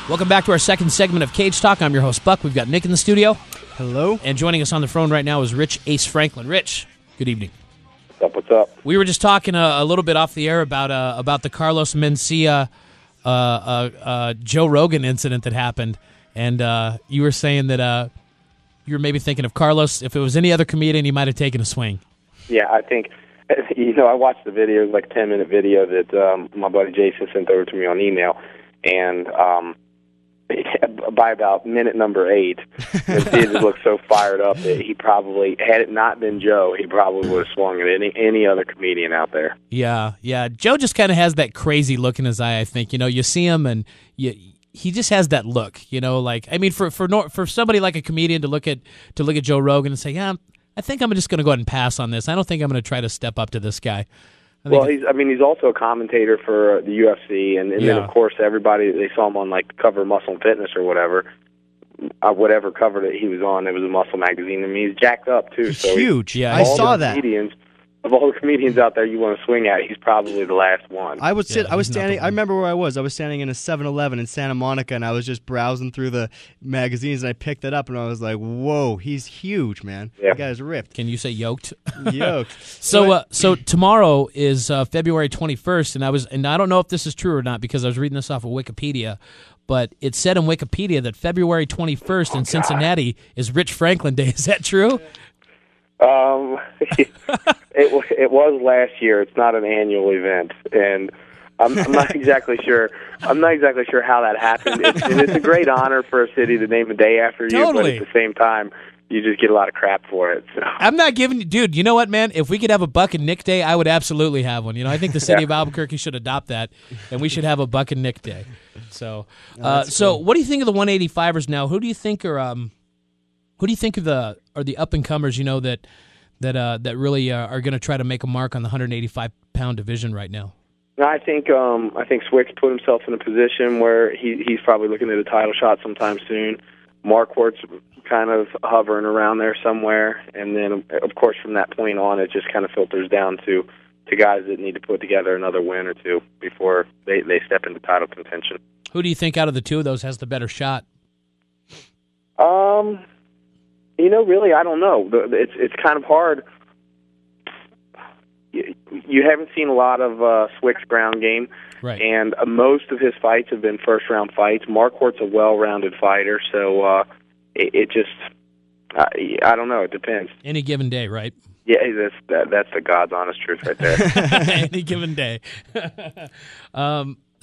Welcome back to our second segment of Cage Talk. I'm your host, Buck. We've got Nick in the studio. Hello. And joining us on the phone right now is Rich Ace Franklin. Rich, good evening. What's up? We were just talking a little bit off the air about the Carlos Mencia Joe Rogan incident that happened, and you were saying that you were maybe thinking of Carlos. If it was any other comedian, he might have taken a swing. Yeah, I think, I watched the video, like a 10-minute video that my buddy Jason sent over to me on email, and by about minute number 8, Mencia just looked so fired up that he probably, had it not been Joe, he probably would have swung at any other comedian out there. Yeah. Joe just kind of has that crazy look in his eye, I think. You see him, and he just has that look. Like, I mean, for somebody like a comedian to look at Joe Rogan and say, yeah, I think I'm just going to go ahead and pass on this. I don't think I'm going to try to step up to this guy. Well, he's also a commentator for the UFC, and then of course everybody, they saw him on like the cover of Muscle and Fitness or whatever cover that he was on. It was a Muscle magazine. I mean, he's jacked up too. He's so huge. I saw that. Of all the comedians out there you want to swing at, he's probably the last one. I was standing. I remember where I was. I was standing in a 7-Eleven in Santa Monica, and I was just browsing through the magazines, and I picked it up, and I was like, "Whoa, he's huge, man! Yeah. That guy's ripped." Can you say yoked? Yoked. So tomorrow is February 21st, and I don't know if this is true or not because I was reading this off of Wikipedia, but it said in Wikipedia that February 21st in Cincinnati is Rich Franklin Day. Is that true? It was last year. It's not an annual event, and I'm not exactly sure. I'm not exactly sure how that happened. It's a great honor for a city to name a day after you, Totally. but at the same time, you just get a lot of crap for it. So. I'm not giving you, dude. You know what, man? If we could have a Buck and Nick Day, I would absolutely have one. I think the city of Albuquerque should adopt that, and we should have a Buck and Nick Day. So, cool. What do you think of the 185ers now? Who do you think are the up and comers? That really are going to try to make a mark on the 185-pound division right now. I think Swick's put himself in a position where he's probably looking at a title shot sometime soon. Marquardt's kind of hovering around there somewhere, and then of course from that point on, it just kind of filters down to guys that need to put together another win or two before they step into title contention. Who do you think out of the two of those has the better shot? Really, I don't know. It's kind of hard. You haven't seen a lot of Swick's ground game, right? And most of his fights have been first-round fights. Marquardt's a well-rounded fighter, so it just, I don't know. It depends. Any given day, right? Yeah, that's the God's honest truth right there. Any given day.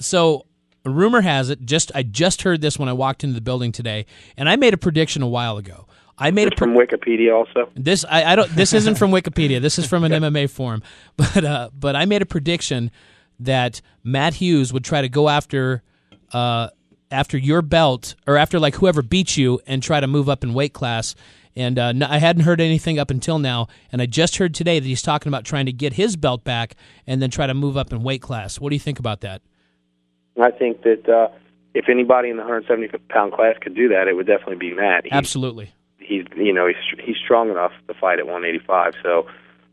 So rumor has it, I just heard this when I walked into the building today, and I made a prediction a while ago. I made from Wikipedia also. This I don't. This isn't from Wikipedia. This is from an MMA forum. But I made a prediction that Matt Hughes would try to go after your belt, or after like whoever beat you, and try to move up in weight class. And I hadn't heard anything up until now, and I just heard today that he's talking about trying to get his belt back and then try to move up in weight class. What do you think about that? I think that if anybody in the 170-pound class could do that, it would definitely be Matt. Absolutely. He's strong enough to fight at 185. So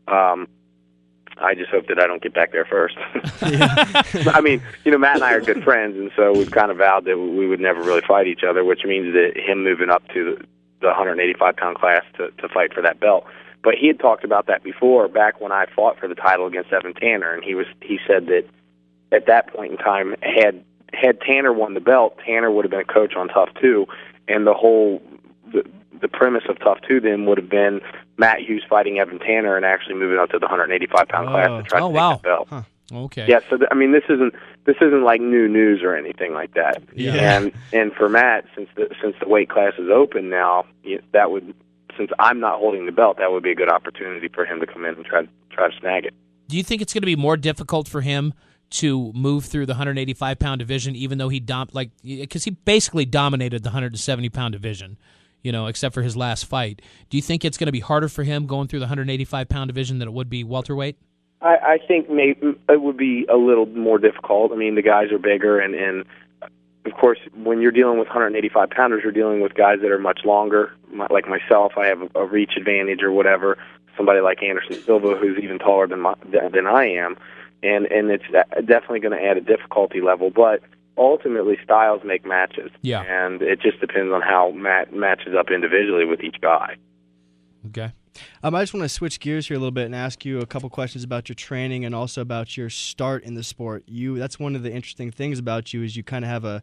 I just hope that I don't get back there first. I mean, Matt and I are good friends, and so we've kind of vowed that we would never really fight each other, which means that him moving up to the 185-pound class to fight for that belt. But he had talked about that before, back when I fought for the title against Evan Tanner, and he said that at that point in time, had Tanner won the belt, Tanner would have been a coach on Tough 2, and the premise of Tough 2 then would have been Matt Hughes fighting Evan Tanner and actually moving up to the 185-pound class to try to take that belt. Huh. Okay. Yeah, so I mean, this isn't like new news or anything like that. Yeah. And for Matt, since the weight class is open now, that would, since I'm not holding the belt, that would be a good opportunity for him to come in and try to snag it. Do you think it's going to be more difficult for him to move through the 185-pound division, even though because he basically dominated the 170-pound division? Except for his last fight. Do you think it's going to be harder for him going through the 185-pound division than it would be welterweight? I think maybe it would be a little more difficult. I mean, the guys are bigger, and of course, when you're dealing with 185-pounders, you're dealing with guys that are much longer. Like myself, I have a reach advantage or whatever. Somebody like Anderson Silva, who's even taller than I am, and it's definitely going to add a difficulty level. But ultimately styles make matches. Yeah. And it just depends on how matches up individually with each guy. Okay. I just want to switch gears here a little bit and ask you a couple questions about your training and also about your start in the sport. That's one of the interesting things about you is you kind of have a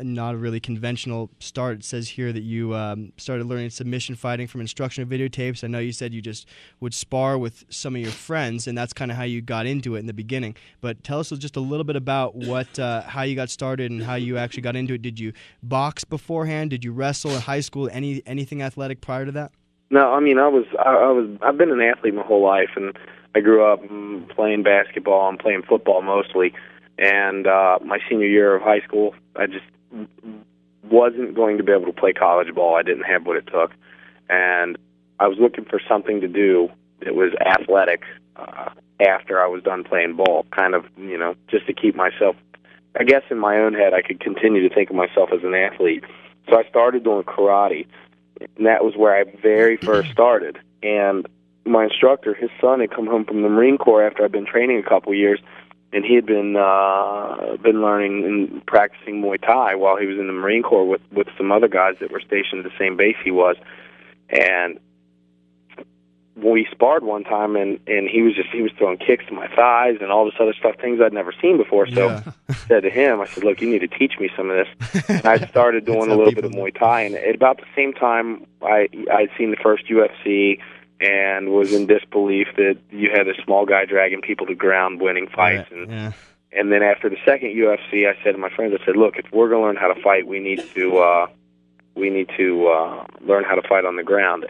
not a really conventional start. It says here that you started learning submission fighting from instructional videotapes. I know you said you just would spar with some of your friends, and that's kind of how you got into it in the beginning. But tell us just a little bit about how you got started and how you actually got into it. Did you box beforehand? Did you wrestle in high school? Anything athletic prior to that? No, I mean, I've been an athlete my whole life, and I grew up playing basketball and playing football mostly. And my senior year of high school, I just wasn't going to be able to play college ball. I didn't have what it took. And I was looking for something to do that was athletic after I was done playing ball, kind of, just to keep myself, I guess in my own head, I could continue to think of myself as an athlete. So I started doing karate, and that was where I very first started. And my instructor, his son, had come home from the Marine Corps after I'd been training a couple years, and he had been learning and practicing Muay Thai while he was in the Marine Corps with some other guys that were stationed at the same base he was. And we sparred one time, and he was throwing kicks to my thighs and all this other stuff, things I'd never seen before. So I said to him, I said, look, you need to teach me some of this. And I started doing a little bit of Muay Thai, and at about the same time, I'd seen the first UFC and was in disbelief that you had a small guy dragging people to ground, winning fights. And then after the second UFC, I said to my friends, I said, look, if we're going to learn how to fight, we need to learn how to fight on the ground.